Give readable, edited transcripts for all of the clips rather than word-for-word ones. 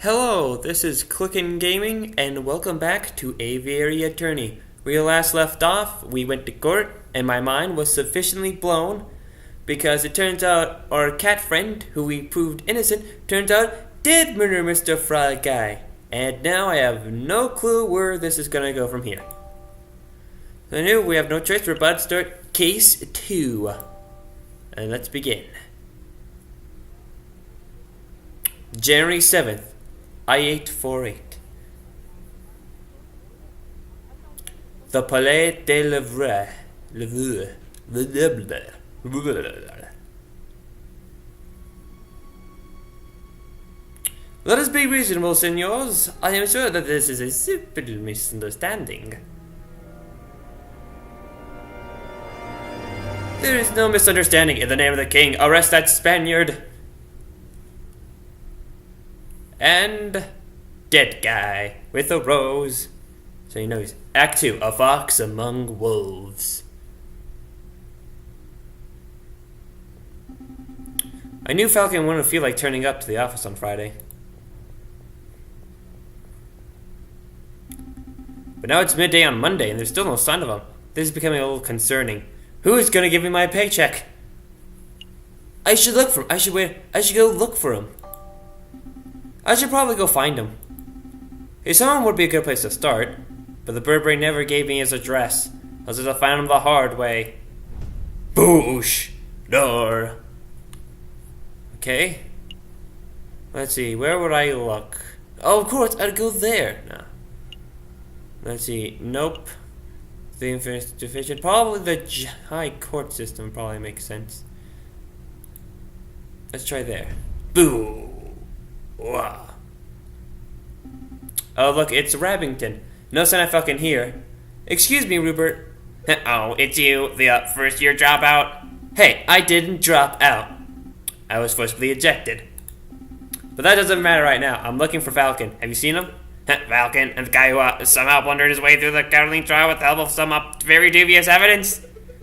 Hello, this is Clickin' Gaming, and welcome back to Aviary Attorney. We last left off, we went to court, and my mind was sufficiently blown because it turns out our cat friend, who we proved innocent, turns out did murder Mr. Fry Guy. And now I have no clue where this is gonna go from here. So I knew we have no choice, we're about to start case 2. And let's begin. January 7th. I-848. The Palais de l'Aviary. Let us be reasonable, senors. I am sure that this is a simple misunderstanding. There is no misunderstanding. In the name of the king, arrest that Spaniard. And dead guy with a rose. So you know he's Act 2, a fox among wolves. I knew Falcon wouldn't feel like turning up to the office on Friday. But now it's midday on Monday and there's still no sign of him. This is becoming a little concerning. Who is gonna give me my paycheck? I should look for him. I should go look for him. I should probably go find him. His home would be a good place to start, but the Burberry never gave me his address. I was gonna find him the hard way. Boosh! Door! Okay. Let's see, where would I look? Oh, of course, I'd go there. No. Let's see, nope. The infinite division. Probably the high court system probably makes sense. Let's try there. Boo! Wow. Oh, look, it's Rabington. No sign of Falcon here. Excuse me, Rupert. Oh, it's you, the first-year dropout. Hey, I didn't drop out. I was forcibly ejected. But that doesn't matter right now. I'm looking for Falcon. Have you seen him? Falcon, and the guy who somehow blundered his way through the Caroline trial with the help of some very dubious evidence?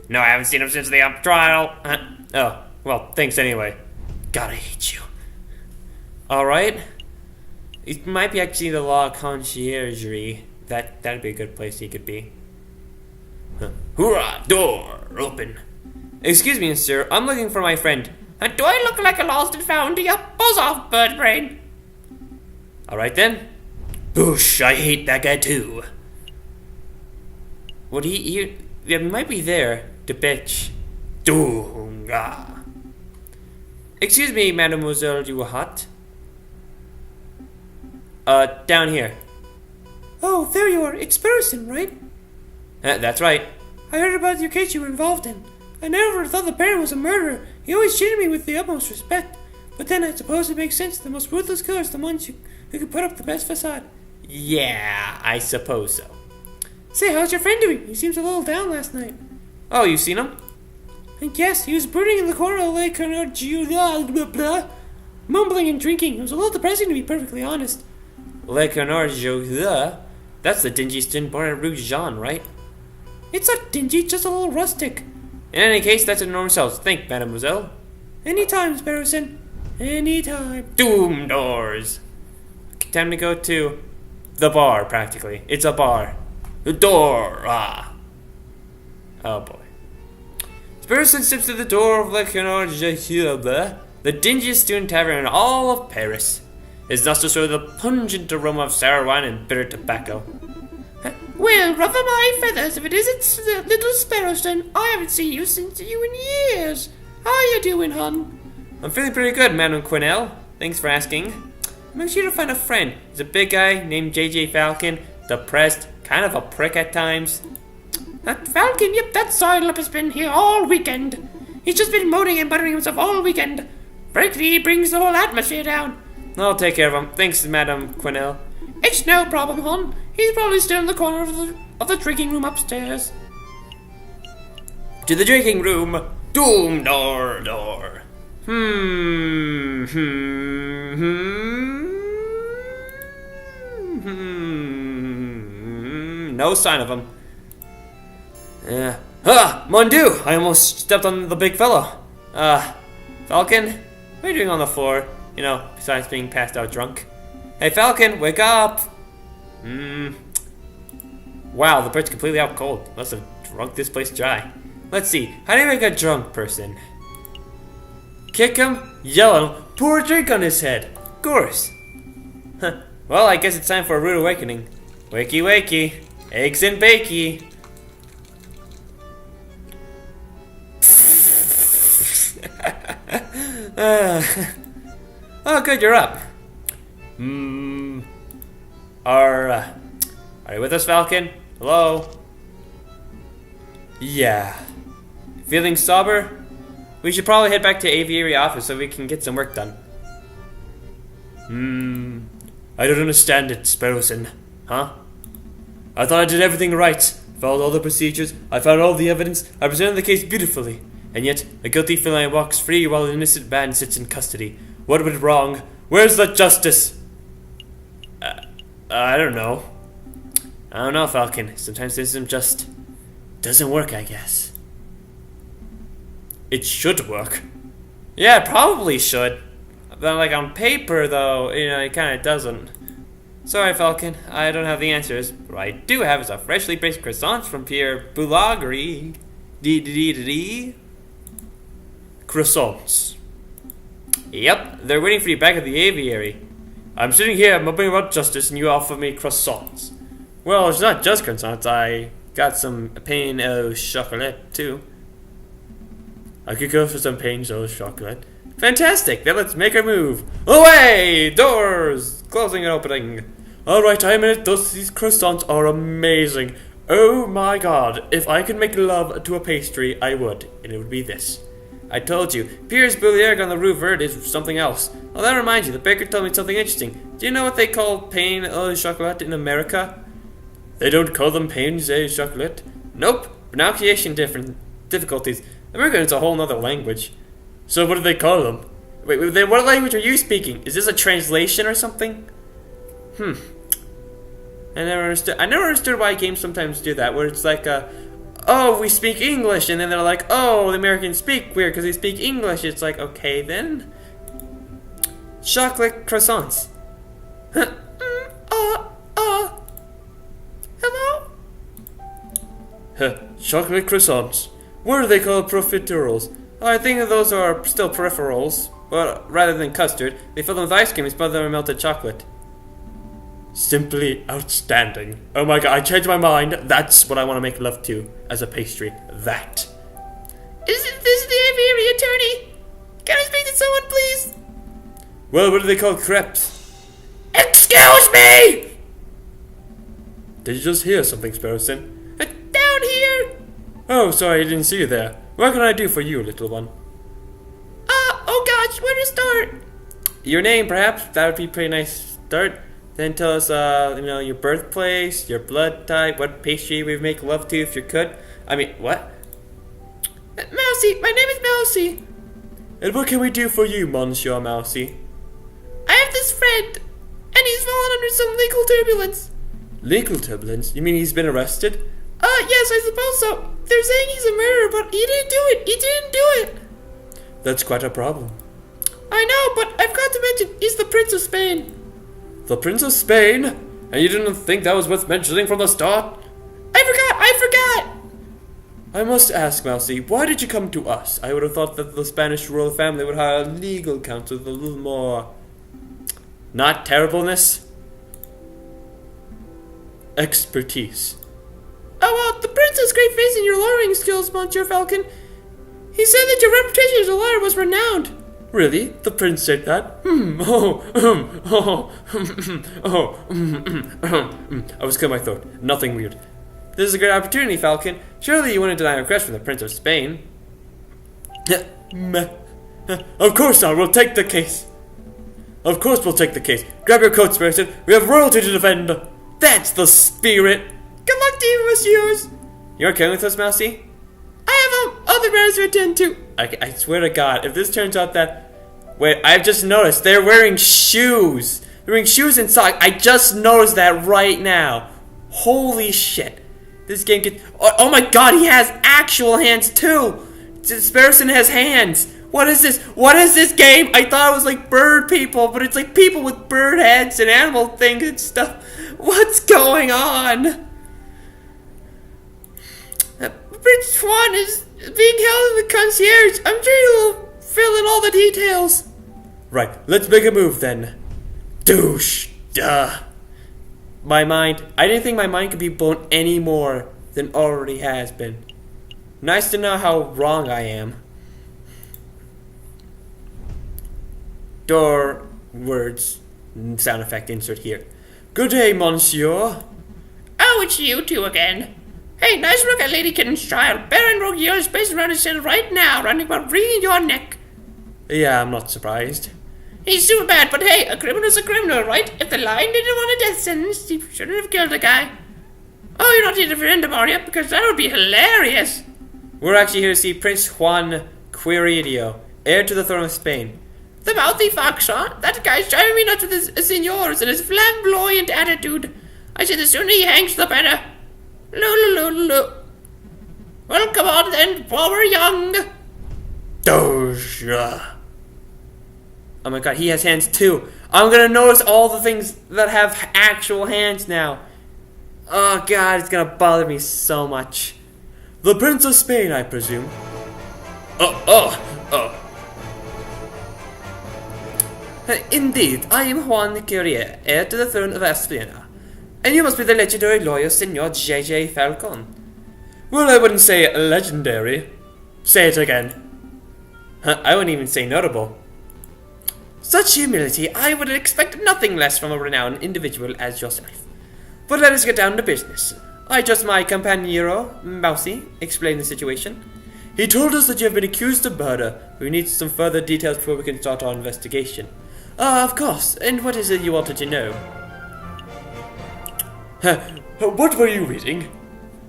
No, I haven't seen him since the trial. Oh, well, thanks anyway. God, I hate you. Alright. It might be actually the law conciergerie. That'd be a good place he could be. Hoorah! Door! Open. Excuse me, sir. I'm looking for my friend. Do I look like a lost and found to you? Buzz off, bird brain. Alright then. Boosh! I hate that guy too. Would he might be there. The bitch. Doonga. Excuse me, mademoiselle, you hot? Down here. Oh, there you are. It's Barrison, right? That's right. I heard about your case you were involved in. I never thought the Baron was a murderer. He always treated me with the utmost respect. But then I suppose it makes sense. The most ruthless killers are the ones who can put up the best facade. Yeah, I suppose so. Say, how's your friend doing? He seems a little down last night. Oh, you seen him? And yes, he was brooding in the corner of the lake, mumbling and drinking. It was a little depressing, to be perfectly honest. Le Canard Joseph? That's the dingy stint born at Rue Jean, right? It's not dingy, just a little rustic. In any case, that's an enormous house. Think, mademoiselle. Anytime, Sparrowson. Anytime. Doom doors. Time to go to the bar, practically. It's a bar. The door. Ah. Oh, boy. Sparrowson steps to the door of Le Canard Joseph, the dingiest student tavern in all of Paris. His nostrils show the pungent aroma of sour wine and bitter tobacco. Well, ruffle my feathers if it isn't little Sparrowson. I haven't seen you since you in years. How you doing, hon? I'm feeling pretty good, Madam Quinnell. Thanks for asking. I'm here to find a friend. He's a big guy named J.J. Falcon. Depressed, kind of a prick at times. That Falcon, yep, that Silop has been here all weekend. He's just been moaning and muttering himself all weekend. Frankly, he brings the whole atmosphere down. I'll take care of him. Thanks, Madam Quinnell. It's no problem, hon. He's probably still in the corner of the drinking room upstairs. To the drinking room. Doom door. No sign of him. Mon Dieu! I almost stepped on the big fellow. Falcon, what are you doing on the floor? You know, besides being passed out drunk. Hey, Falcon, wake up! Wow, the bird's completely out cold. Must have drunk this place dry. Let's see, how do you make a drunk person? Kick him, yell at him, pour a drink on his head. Of course. Huh. Well, I guess it's time for a rude awakening. Wakey wakey, eggs and bakey. Oh, good, you're up. Are you with us, Falcon? Hello? Yeah. Feeling sober? We should probably head back to Aviary office so we can get some work done. I don't understand it, Sparrowson. Huh? I thought I did everything right. Followed all the procedures. I found all the evidence. I presented the case beautifully. And yet, a guilty feline walks free while an innocent man sits in custody. What went wrong? Where's the justice? I don't know. I don't know, Falcon. Sometimes the system just doesn't work, I guess. It should work. Yeah, it probably should. But like on paper, though, it kind of doesn't. Sorry, Falcon. I don't have the answers. What I do have is a freshly baked croissants from Pierre Boulagry. Croissants. Yep, they're waiting for you back at the aviary. I'm sitting here moping about justice and you offer me croissants. Well, it's not just croissants, I got some pain au chocolat too. I could go for some pain au chocolat. Fantastic, then let's make a move. Away! Doors! Closing and opening. Alright, I'm in it. These croissants are amazing. Oh my god, if I could make love to a pastry, I would. And it would be this. I told you, Pierre's Boulagry on the Rue Verte is something else. Oh, that reminds you, the baker told me something interesting. Do you know what they call pain au chocolat in America? They don't call them pains au chocolat? Nope. Pronunciation difficulties. American is a whole nother language. So what do they call them? Wait, then what language are you speaking? Is this a translation or something? I never understood why games sometimes do that, where it's like oh, we speak English, and then they're like, oh, the Americans speak weird because they speak English. It's like, okay, then. Chocolate croissants. Hello? Chocolate croissants. What are they called? Profiteroles. I think those are still peripherals, but rather than custard, they fill them with ice cream and smother them in melted chocolate. Simply outstanding. Oh my god, I changed my mind. That's what I want to make love to as a pastry. That. Isn't this the Aviary attorney? Can I speak to someone, please? Well, what do they call crepes? Excuse me! Did you just hear something, Sparrowson? Down here! Oh, sorry, I didn't see you there. What can I do for you, little one? Oh gosh, where to start? Your name, perhaps? That would be a pretty nice start. Then tell us, your birthplace, your blood type, what pastry we make love to if you could. I mean, what? Mousy, my name is Mousy. And what can we do for you, Monsieur Mousy? I have this friend, and he's fallen under some legal turbulence. Legal turbulence? You mean he's been arrested? Yes, I suppose so. They're saying he's a murderer, but he didn't do it. He didn't do it. That's quite a problem. I know, but I've got to mention, he's the Prince of Spain. The Prince of Spain? And you didn't think that was worth mentioning from the start? I forgot! I must ask, Mousy, why did you come to us? I would have thought that the Spanish royal family would hire a legal counsel with a little more... not terribleness? Expertise. Oh, well, the Prince has great faith in your lawyering skills, Monsieur Falcon. He said that your reputation as a lawyer was renowned. Really? The Prince said that? I was clear my throat. Nothing weird. This is a great opportunity, Falcon. Surely you wouldn't deny a request from the Prince of Spain. Of course not. We'll take the case. Of course we'll take the case. Grab your coat, Sparrowson. We have royalty to defend. That's the spirit. Good luck to you, messieurs. You're okay with us, Mousy? I have other matters to attend to. I swear to God, if this turns out that... Wait, I've just noticed they're wearing shoes. They're wearing shoes and socks. I just noticed that right now. Holy shit. This game gets... Oh my God, he has actual hands too. Sparrowson has hands. What is this? What is this game? I thought it was like bird people, but it's like people with bird heads and animal things and stuff. What's going on? Prince Juan is being held in the concierge. I'm trying to fill in all the details. Right, let's make a move then. Douche. Duh. My mind. I didn't think my mind could be blown any more than already has been. Nice to know how wrong I am. Door words sound effect insert here. Good day, monsieur. Oh, it's you two again. Hey, nice look at Lady Kitten's child. Baron Rogier is pacing around his cell right now, running about wringing your neck. Yeah, I'm not surprised. He's super bad, but hey, a criminal's a criminal, right? If the lion didn't want a death sentence, he shouldn't have killed a guy. Oh, you're not here to defend him, are you? Because that would be hilarious. We're actually here to see Prince Juan Quiridio, heir to the throne of Spain. The mouthy fox, huh? That guy's driving me nuts with his señors and his flamboyant attitude. I say the sooner he hangs, the better. Lulu. Well, come on then, while we're young. Doge. Oh my god, he has hands too. I'm gonna notice all the things that have actual hands now. Oh god, it's gonna bother me so much. The Prince of Spain, I presume. Indeed, I am Juan Curie, heir to the throne of España. And you must be the legendary lawyer, Senor J.J. Falcon. Well, I wouldn't say legendary. Say it again. I wouldn't even say notable. Such humility, I would expect nothing less from a renowned individual as yourself. But let us get down to business. I trust my compañero, Mousy, explained the situation. He told us that you have been accused of murder. We need some further details before we can start our investigation. Of course. And what is it you wanted to know? What were you reading?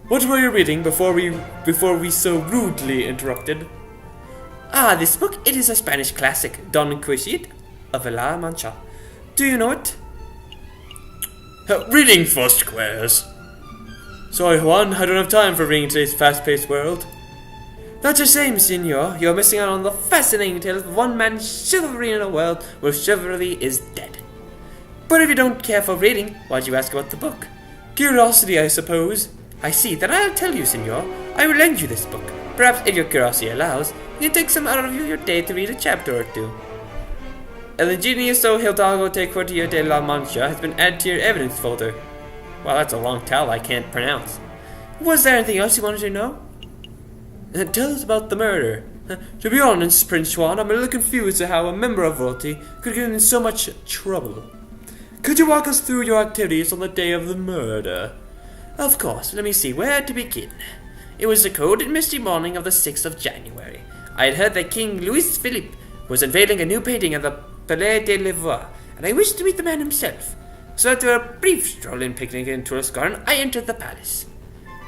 What were you reading before we so rudely interrupted? This book, it is a Spanish classic, Don Quixote of La Mancha. Do you know it? Reading for squares. Sorry, Juan, I don't have time for reading today's fast-paced world. That's a shame, senor. You're missing out on the fascinating tale of one man's chivalry in a world where chivalry is dead. But if you don't care for reading, why'd you ask about the book? Curiosity, I suppose. I see. Then I'll tell you, senor. I will lend you this book. Perhaps, if your curiosity allows, you can take some out of your day to read a chapter or two. El ingenioso Hidalgo de Cortillo de la Mancha has been added to your evidence folder. Wow, that's a long title I can't pronounce. Was there anything else you wanted to know? Tell us about the murder. To be honest, Prince Juan, I'm a little confused at how a member of royalty could get in so much trouble. Could you walk us through your activities on the day of the murder? Of course. Let me see where to begin. It was the cold and misty morning of the 6th of January. I had heard that King Louis Philippe was unveiling a new painting at the Palais de l'Ivoire, and I wished to meet the man himself. So after a brief stroll and picnic in tourist garden, I entered the palace.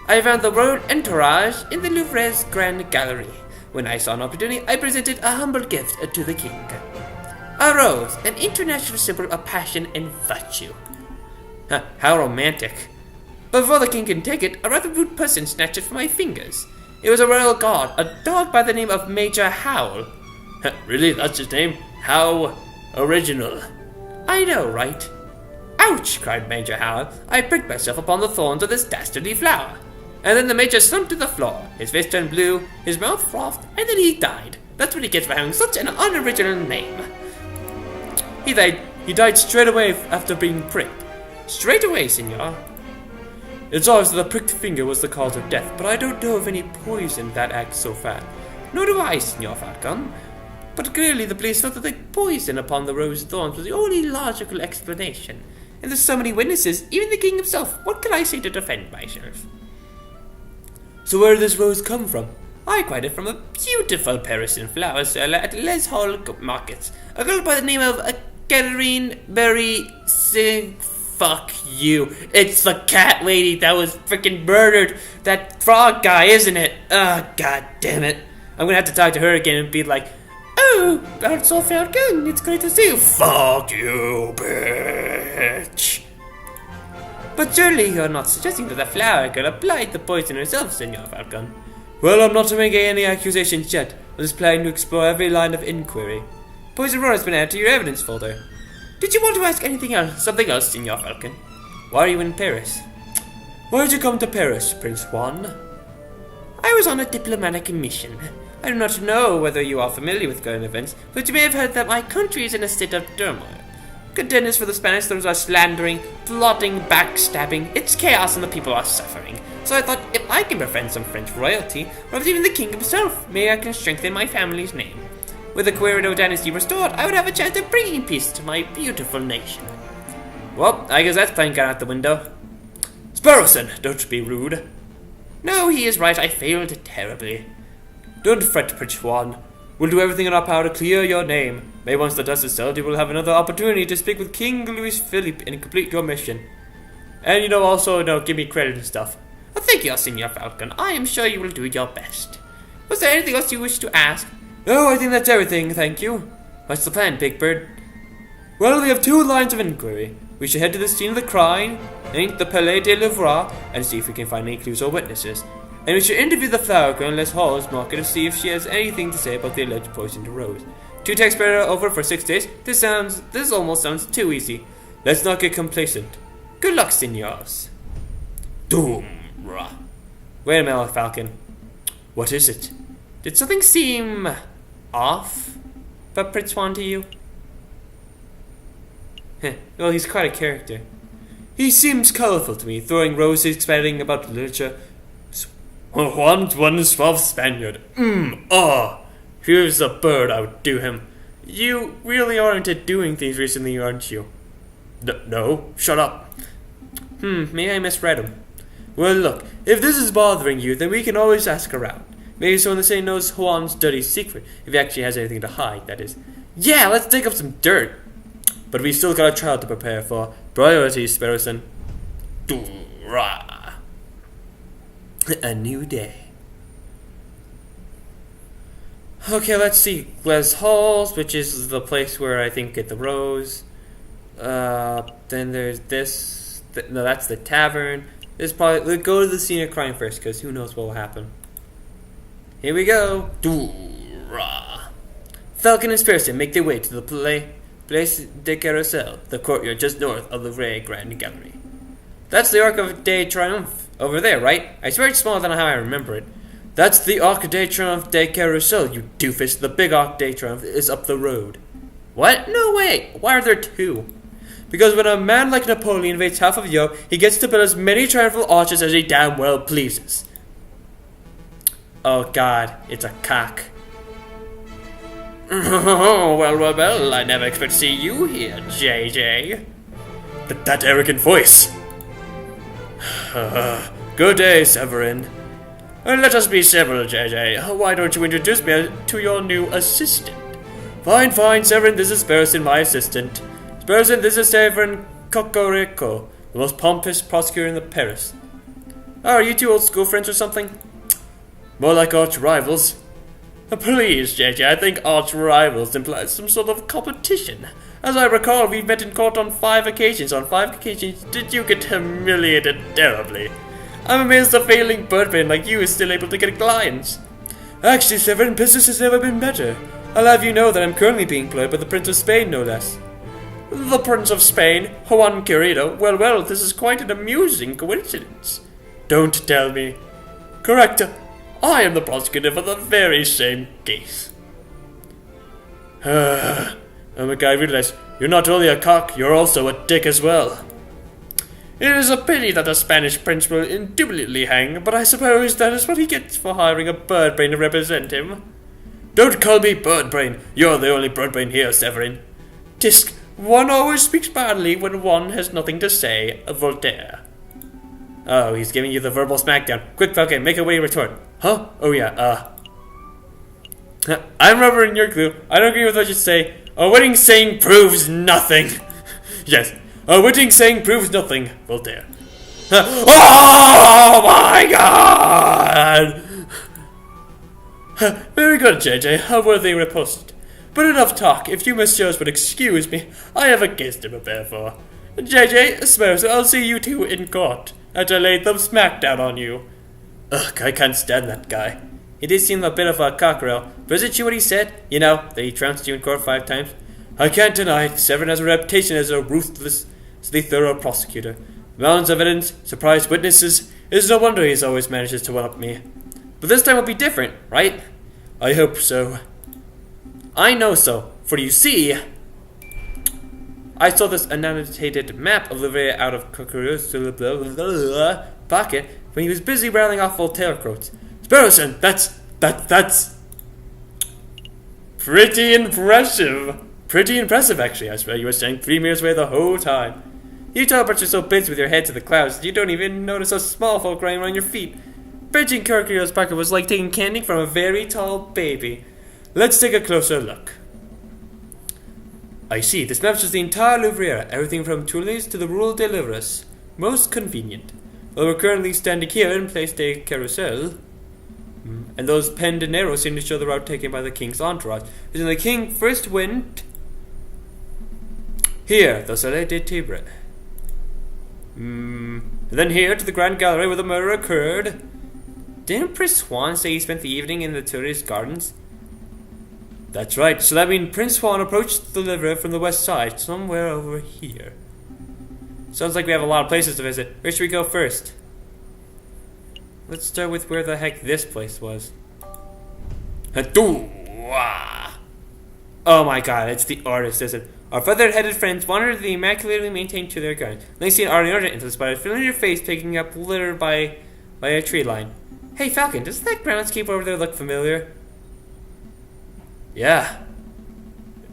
I found the royal entourage in the Louvre's Grand Gallery. When I saw an opportunity, I presented a humble gift to the king. A rose, an international symbol of passion and virtue. How romantic. But before the king can take it, a rather rude person snatched it from my fingers. It was a royal guard, a dog by the name of Major Howl. Really, that's his name? How original. I know, right? Ouch, cried Major Howl. I pricked myself upon the thorns of this dastardly flower. And then the major slumped to the floor. His face turned blue, his mouth frothed, and then he died. That's what he gets for having such an unoriginal name. He died straight away after being pricked. Straight away, senor. It's obvious that the pricked finger was the cause of death, but I don't know of any poison that acts so fast. Nor do I, Senor Falcon. But clearly the police felt that the poison upon the rose thorns was the only logical explanation. And there's so many witnesses, even the king himself. What can I say to defend myself? So where did this rose come from? I acquired it from a beautiful Parisian flower seller at Les Hall Markets. A girl by the name of Catherine Berry Singh. Fuck you. It's the cat lady that was freaking murdered. That frog guy, isn't it? God damn it. I'm gonna have to talk to her again and be like, oh, that's all Falcon. It's great to see you. Fuck you, bitch. But surely you're not suggesting that the flower girl applied the poison herself, Senor Falcon. Well, I'm not making any accusations yet. I'm just planning to explore every line of inquiry. Poison Roar has been added to your evidence folder. Did you want to ask anything else? Something else, Signor Falcon? Why are you in Paris? Why did you come to Paris, Prince Juan? I was on a diplomatic mission. I do not know whether you are familiar with current events, but you may have heard that my country is in a state of turmoil. Contenders for the Spanish thrones are slandering, plotting, backstabbing. It's chaos and the people are suffering. So I thought, if I can befriend some French royalty, or even the king himself, maybe I can strengthen my family's name. With the Querido dynasty restored, I would have a chance of bringing peace to my beautiful nation. Well, I guess that's playing out the window. Sparrowson, don't be rude. No, he is right, I failed terribly. Don't fret, Prince Juan. We'll do everything in our power to clear your name. Maybe once the dust is settled, you will have another opportunity to speak with King Louis Philippe and complete your mission. And also, give me credit and stuff. Well, thank you, Signor Falcon. I am sure you will do your best. Was there anything else you wish to ask? No, I think that's everything, thank you. What's the plan, Big Bird? Well, we have 2 lines of inquiry. We should head to the scene of the crime, and the Palais de Louvre, and see if we can find any clues or witnesses. And we should interview the flower girl in Les Halls market to see if she has anything to say about the alleged poison to Rose. 2 texts spread over for 6 days. This almost sounds too easy. Let's not get complacent. Good luck, senors. Doom. Wait a minute, Falcon. What is it? Did something seem off about Prince Juan to you? Well, he's quite a character. He seems colorful to me, throwing roses, exciting about literature. Juan is 12 Spaniard. If he was a bird, I would do him. You really are into doing things recently, aren't you? No, shut up. Maybe I misread him. Well, look, if this is bothering you, then we can always ask around. Maybe someone in the city knows Juan's dirty secret, if he actually has anything to hide, that is. Yeah, let's dig up some dirt. But we still got a trial to prepare for. Priorities, Sparrowson. A new day. Okay, let's see. Les Halls, which is the place where I think get the rose. Then there's this. No, that's the tavern. Let's go to the scene of crime first, because who knows what will happen. Here we go. Falcon and Sparrowson make their way to the Place de Carousel, the courtyard just north of the Ray Grand Gallery. That's the Arc de Triomphe over there, right? I swear it's smaller than how I remember it. That's the Arc de Triomphe de Carousel, you doofus. The big Arc de Triomphe is up the road. What? No way! Why are there 2? Because when a man like Napoleon invades half of Europe, he gets to build as many triumphal arches as he damn well pleases. Oh god, it's a cock. well, I never expect to see you here, JJ. That arrogant voice. Good day, Severin. Let us be civil, JJ. Why don't you introduce me to your new assistant? Fine, Severin, this is Sparrowson, my assistant. Sparrowson, this is Severin Cocorico, the most pompous prosecutor in the Paris. Oh, are you 2 old school friends or something? More like arch rivals. Please, JJ, I think arch rivals implies some sort of competition. As I recall, we've met in court on 5 occasions. On 5 occasions, did you get humiliated terribly? I'm amazed a failing birdman like you is still able to get clients. Actually, Severin, business has never been better. I'll have you know that I'm currently being employed by the Prince of Spain, no less. The Prince of Spain, Juan Querido. Well, this is quite an amusing coincidence. Don't tell me. Correct. I am the prosecutor for the very same case. Oh my god, I realize you're not only a cock, you're also a dick as well. It is a pity that the Spanish prince will indubitably hang, but I suppose that is what he gets for hiring a birdbrain to represent him. Don't call me birdbrain. You're the only birdbrain here, Severin. Tisk, one always speaks badly when one has nothing to say, Voltaire. Oh, he's giving you the verbal smackdown. Quick, Falcon, make a witty retort. Huh? Oh yeah, I'm rubber in your glue. I don't agree with what you say. A witty saying proves nothing. Yes, a witty saying proves nothing, Voltaire. Oh my god! Very good, JJ. A worthy riposte. But enough talk. If you messieurs would excuse me, I have a case to prepare for. JJ, Sparrowson, I'll see you 2 in court. After I laid them smack down on you. Ugh, I can't stand that guy. He did seem a bit of a cockerel, but isn't she what he said? You know, that he trounced you in court 5 times? I can't deny it. Severin has a reputation as a ruthlessly thorough prosecutor. Mountains of evidence, surprised witnesses. It's no wonder he always manages to one-up me. But this time will be different, right? I hope so. I know so, for you see, I saw this annotated map of Livrea out of Kokuru's pocket when he was busy rattling off Voltaire quotes. Sparrowson, that's pretty impressive. Pretty impressive, actually. I swear you were staying 3 meters away the whole time. You teleports are so busy with your head to the clouds that you don't even notice a small folk running around your feet. Bridging Kokuru's pocket was like taking candy from a very tall baby. Let's take a closer look. I see. This map shows the entire Livrea, everything from Toulouse to the rural de Livres. Most convenient. Well, we're currently standing here in Place de Carousel, and those pen de Nero seem to show the route taken by the king's entourage. Isn't the king first went here, the Salé de Tibre. And then here to the Grand Gallery where the murder occurred. Didn't Prince Swan say he spent the evening in the tourist gardens? That's right, so that means Prince Swan approached the Livre from the west side, somewhere over here. Sounds like we have a lot of places to visit. Where should we go first? Let's start with where the heck this place was. Oh my god, it's the artist, isn't it? Our feather-headed friends wandered the immaculately maintained to their gardens. They see an ornament into the spot, a familiar face picking up litter by a tree line. Hey Falcon, does that groundskeeper over there look familiar? Yeah.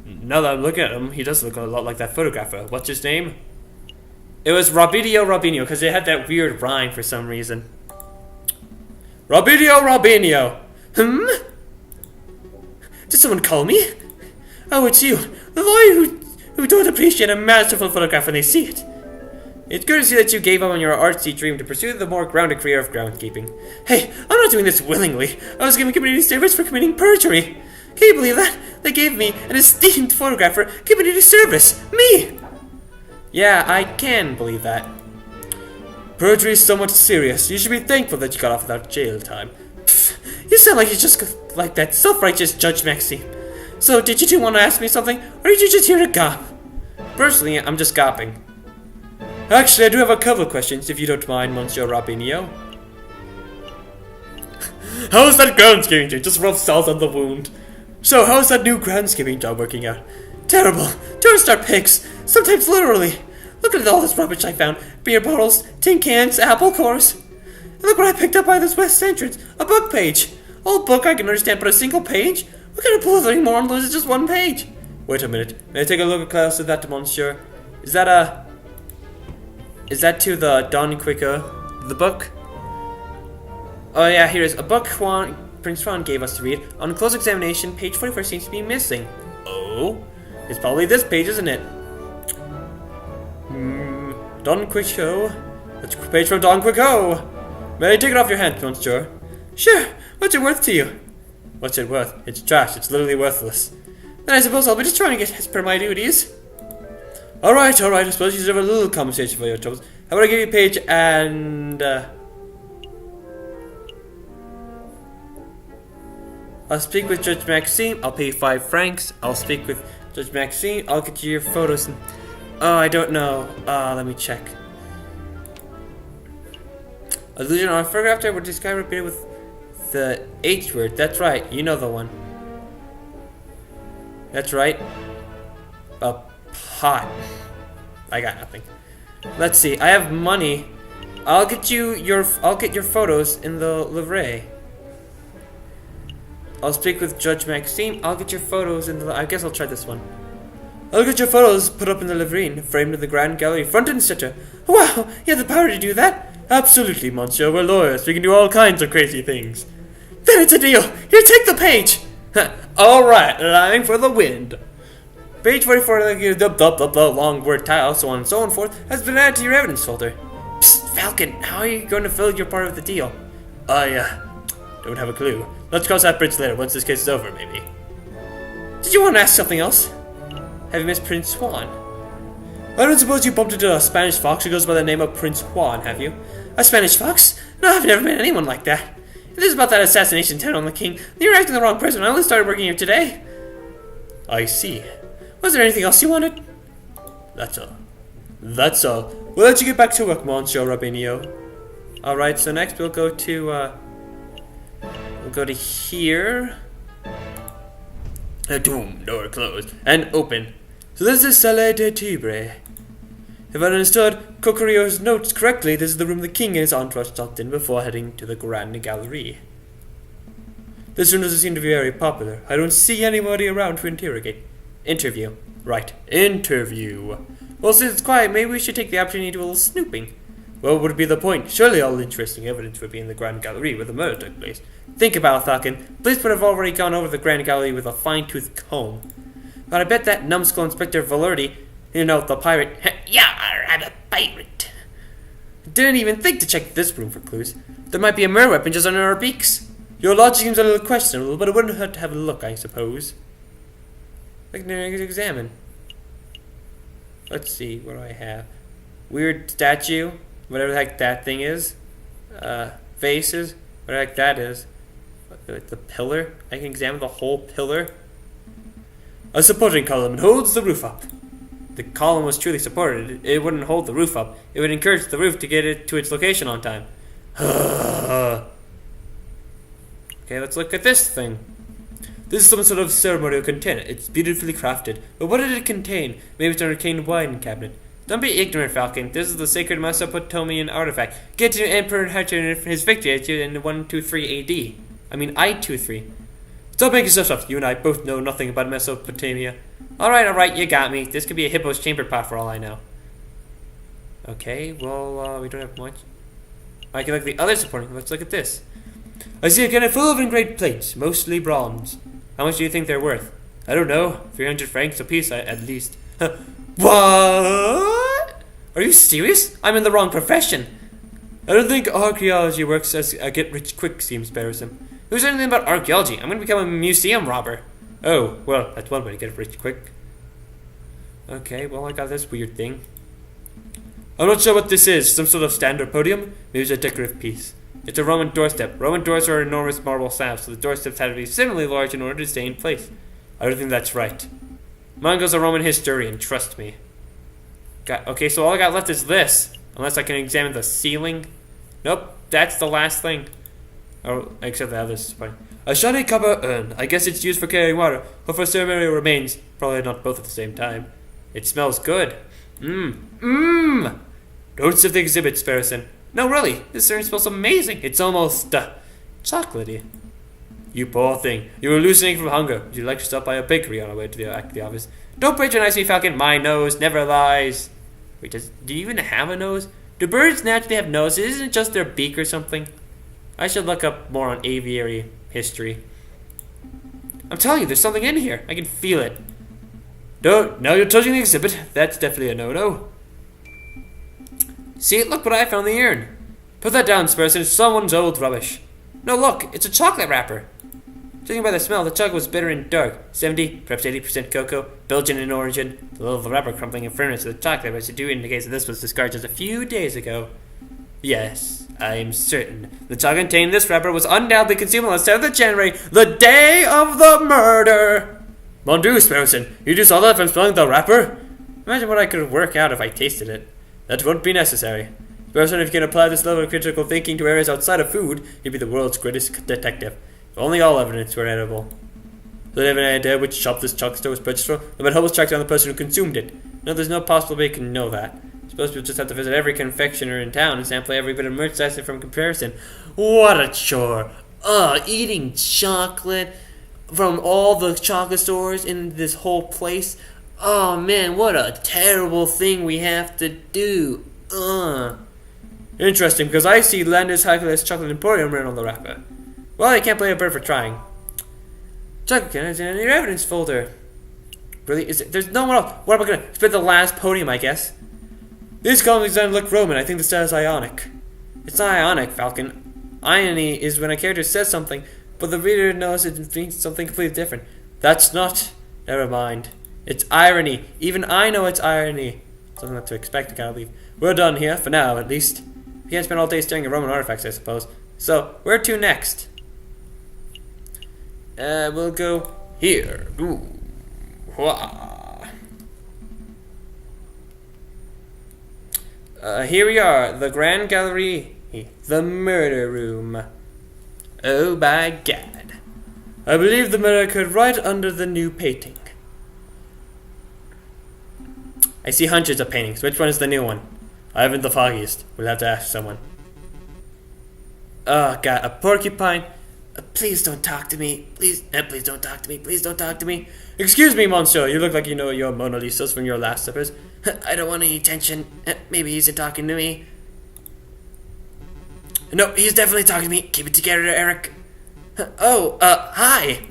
Now that I'm looking at him, he does look a lot like that photographer. What's his name? It was Robinio, because it had that weird rhyme for some reason. Robinio! Did someone call me? Oh, it's you. The lawyer who don't appreciate a masterful photograph when they see it. It's good to see that you gave up on your artsy dream to pursue the more grounded career of groundskeeping. Hey, I'm not doing this willingly. I was given community service for committing perjury. Can you believe that? They gave me, an esteemed photographer, community service. Me! Yeah, I can believe that. Perjury is so much serious. You should be thankful that you got off without jail time. Pfft, you sound like you just like that self-righteous Judge Maxime. So, did you two want to ask me something, or did you just hear to gawp? Personally, I'm just gawping. Actually, I do have a couple of questions, if you don't mind, Monsieur Robinio. How's that groundskeeping job? Just rub salt on the wound. So, how's that new groundskeeping job working out? Terrible. Tourists are pigs. Sometimes literally. Look at all this rubbish I found. Beer bottles, tin cans, apple cores. And look what I picked up by this west entrance. A book page. Old book I can understand, but a single page? What kind of blithering moron loses just one page? Wait a minute. May I take a look close at that, monsieur? Is that to the Don Quicker, the book? Oh yeah, here is a book Prince Juan gave us to read. On close examination, page 44 seems to be missing. Oh? It's probably this page, isn't it? Don Quico. That's a page from Don Quico. May I take it off your hands, monsieur? Sure. What's it worth to you? What's it worth? It's trash. It's literally worthless. Then I suppose I'll be just trying to get as per my duties. Alright. I suppose you deserve a little compensation for your troubles. How about I give you a page and... I'll speak with Judge Maxime. I'll pay you 5 francs. I'll speak with Judge Maxime. I'll get you your photos. And... Oh, I don't know. Let me check. Illusion on a photograph would describe repeated with the H word. That's right. You know the one. That's right. A pot. I got nothing. Let's see. I have money. I'll get your photos in the livret. I'll speak with Judge Maxime. I'll get your photos in the... I guess I'll try this one. I'll get your photos put up in the livrine, framed in the Grand Gallery, front and center. Wow, you have the power to do that? Absolutely, monsieur. We're lawyers. We can do all kinds of crazy things. Then it's a deal. Here, take the page. Alright, lying for the wind. Page 44, the long word tile, so on and so forth, has been added to your evidence folder. Psst, Falcon, how are you going to fill your part of the deal? I don't have a clue. Let's cross that bridge later, once this case is over, maybe. Did you want to ask something else? Have you missed Prince Swan? I don't suppose you bumped into a Spanish fox who goes by the name of Prince Juan, have you? A Spanish fox? No, I've never met anyone like that. This is about that assassination attempt on the king. You're acting the wrong person. I only started working here today. I see. Was there anything else you wanted? That's all. That's all. We'll let you get back to work, Monsieur Robinio. Alright, so next we'll go to here. Doom, door closed. And open. So this is Salle de Tibre. If I understood Cocorio's notes correctly, this is the room the king and his entourage stopped in before heading to the Grand Gallery. This room doesn't seem to be very popular. I don't see anybody around to interrogate. Interview. Right. Interview. Well, since it's quiet, maybe we should take the opportunity to do a little snooping. Well, what would be the point? Surely all interesting evidence would be in the Grand Gallery where the murder took place. Think about it, Falcon. Police would have already gone over the Grand Gallery with a fine-tooth comb. But I bet that numbskull Inspector Valerdi, the pirate, I'm a pirate, didn't even think to check this room for clues. There might be a murder weapon just under our beaks. Your logic seems a little questionable, but it wouldn't hurt to have a look, I suppose. I can examine. Let's see, what do I have? Weird statue, whatever the heck that thing is. Faces, whatever the heck that is. The pillar, I can examine the whole pillar. A supporting column holds the roof up. The column was truly supported. It wouldn't hold the roof up. It would encourage the roof to get it to its location on time. Okay, let's look at this thing. This is some sort of ceremonial container. It's beautifully crafted. But what did it contain? Maybe it's an arcane wine cabinet. Don't be ignorant, Falcon. This is the sacred Mesopotamian artifact. Get to Emperor Hatter his victory in 123 AD. I mean, I-23. Stop making stuff up. You and I both know nothing about Mesopotamia. Alright, you got me. This could be a hippo's chamber pot for all I know. Okay, well, we don't have much. I can look at the other supporting. Let's look at this. I see a cabinet full of engraved plates, mostly bronze. How much do you think they're worth? I don't know. 300 francs a piece, at least. What? Are you serious? I'm in the wrong profession. I don't think archaeology works as a get-rich-quick scheme, Sparrowsome. Who's anything about archaeology? I'm going to become a museum robber. Oh, well, that's one way to get rich quick. Okay, well, I got this weird thing. I'm not sure what this is. Some sort of stand or podium? Maybe it's a decorative piece. It's a Roman doorstep. Roman doors are enormous marble slabs, so the doorsteps had to be similarly large in order to stay in place. I don't think that's right. Mongo's a Roman historian, trust me. Okay, so all I got left is this. Unless I can examine the ceiling. Nope, that's the last thing. Oh, except the others. Fine. A shiny copper urn. I guess it's used for carrying water, or for ceremonial remains. Probably not both at the same time. It smells good. Don't sniff the exhibit, Sparrowson. No, really, this urn smells amazing. It's almost, chocolatey. You poor thing. You were hallucinating from hunger. Would you like to stop by a bakery on our way to the office? Don't patronize me, Falcon. My nose never lies. Wait, do you even have a nose? Do birds naturally have noses? Isn't it just their beak or something? I should look up more on aviary history. I'm telling you, there's something in here. I can feel it. Now you're touching the exhibit. That's definitely a no-no. See, look what I found in the urn. Put that down, Sparrowson. It's someone's old rubbish. No, look, it's a chocolate wrapper. Judging by the smell, the chocolate was bitter and dark. 70, perhaps 80% cocoa, Belgian in origin. The little wrapper crumpling in firmness of the chocolate, but it do indicate that this was discarded just a few days ago. Yes, I'm certain. The chocolate contained in this wrapper was undoubtedly consumed on the 7th of January, the day of the murder. Mon Dieu, Sparrowson, you just saw that from smelling the wrapper? Imagine what I could work out if I tasted it. That won't be necessary. Sparrowson, if you can apply this level of critical thinking to areas outside of food, you'd be the world's greatest detective. If only all evidence were edible. Do they have any idea which shop this chocolate store was purchased from? They might help us track down the person who consumed it. No, there's no possible way you can know that. Suppose we'll just have to visit every confectioner in town and sample every bit of merchandise from comparison. What a chore! Eating chocolate from all the chocolate stores in this whole place. Oh man, what a terrible thing we have to do. Interesting, because I see Landis Hercules Chocolate Emporium written on the wrapper. Well, I can't blame a bird for trying. Chocolate can is in your evidence folder. Really? There's no one else. What am I gonna spit the last podium, I guess? These columns don't look Roman. I think the style is Ionic. It's not Ionic, Falcon. Irony is when a character says something, but the reader knows it means something completely different. That's not. Never mind. It's irony. Even I know it's irony. Something not to expect, I can't believe. We're done here, for now, at least. We can't spend all day staring at Roman artifacts, I suppose. So, where to next? We'll go here. Ooh. Wah. Here we are, the Grand Gallery, the murder room. Oh my God. I believe the murder occurred right under the new painting. I see hundreds of paintings. Which one is the new one? I haven't the foggiest. We'll have to ask someone. Oh God, a porcupine. Please don't talk to me. Please don't talk to me. Please don't talk to me. Excuse me, monsieur. You look like you know your Mona Lisas from your last suppers. I don't want any attention. Maybe he's talking to me. No, he's definitely talking to me. Keep it together, Eric. Oh, hi.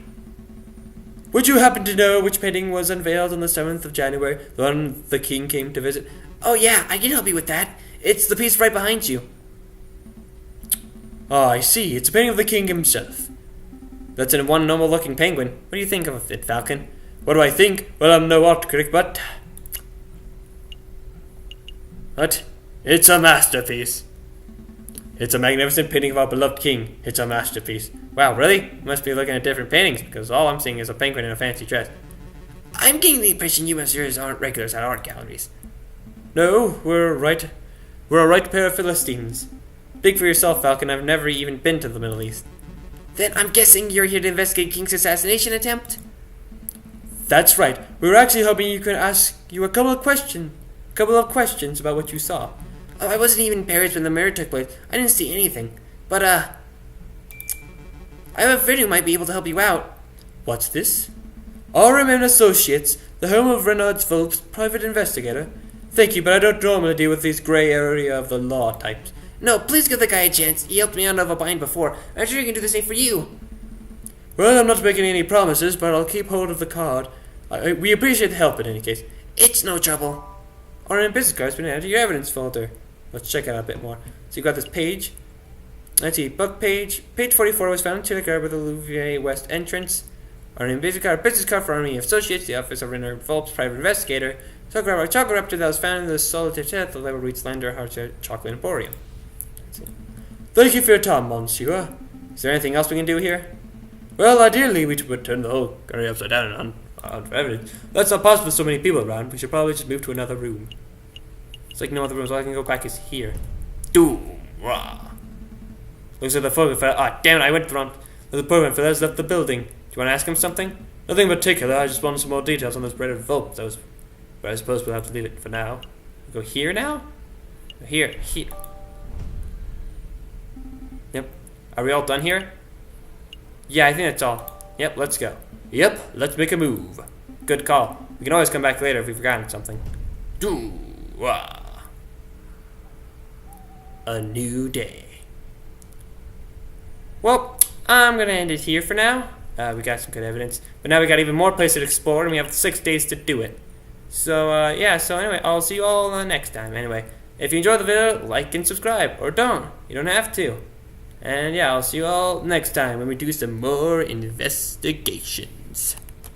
Would you happen to know which painting was unveiled on the 7th of January? The one the king came to visit? Oh yeah, I can help you with that. It's the piece right behind you. Oh, I see. It's a painting of the king himself. That's in one normal-looking penguin. What do you think of it, Falcon? What do I think? Well, I'm no art critic, but... What? It's a masterpiece. It's a magnificent painting of our beloved king. It's a masterpiece. Wow, really? You must be looking at different paintings, because all I'm seeing is a penguin in a fancy dress. I'm getting the impression you messieurs aren't regulars at art galleries. No, we're a right pair of Philistines. Speak for yourself, Falcon. I've never even been to the Middle East. Then I'm guessing you're here to investigate King's assassination attempt? That's right. We were actually hoping you could ask you a couple of questions about what you saw. Oh, I wasn't even in Paris when the murder took place. I didn't see anything. But, I have a friend who might be able to help you out. What's this? R.M. Associates, the home of Renaud Phillips, private investigator. Thank you, but I don't normally deal with these gray area of the law types. No, please give the guy a chance. He helped me out of a bind before. I'm sure he can do the same for you. Well, I'm not making any promises, but I'll keep hold of the card. We appreciate the help in any case. It's no trouble. R.M. business card's been added to your evidence folder. Let's check it out a bit more. So you got this page. Let's see, book page. Page 44 was found in the car by the Louvre West entrance. R.M. business card for Army Associates, the office of Renaud Phillips, private investigator. Chocolate wrapper that was found in the solitaire tent at the Level Reach Lander Chocolate Emporium. Thank you for your time, monsieur. Is there anything else we can do here? Well, ideally, we would turn the whole area upside down on for evidence. That's not possible with so many people around. We should probably just move to another room. It's like no other rooms. All I can go back is here. Doom. Looks like the photo fella. Ah, damn it, I went wrong. The program fella has left the building. Do you want to ask him something? Nothing in particular. I just wanted some more details on this bread of vote. But I suppose we'll have to leave it for now. We'll go here now? Here. Yep. Are we all done here? Yeah, I think that's all. Yep, let's go. Yep, let's make a move. Good call. We can always come back later if we've forgotten something. A new day. Well, I'm gonna end it here for now. We got some good evidence. But now we got even more places to explore, and we have 6 days to do it. So, yeah, so anyway, I'll see you all next time. Anyway, if you enjoyed the video, like and subscribe. Or don't. You don't have to. And yeah, I'll see you all next time when we do some more investigations.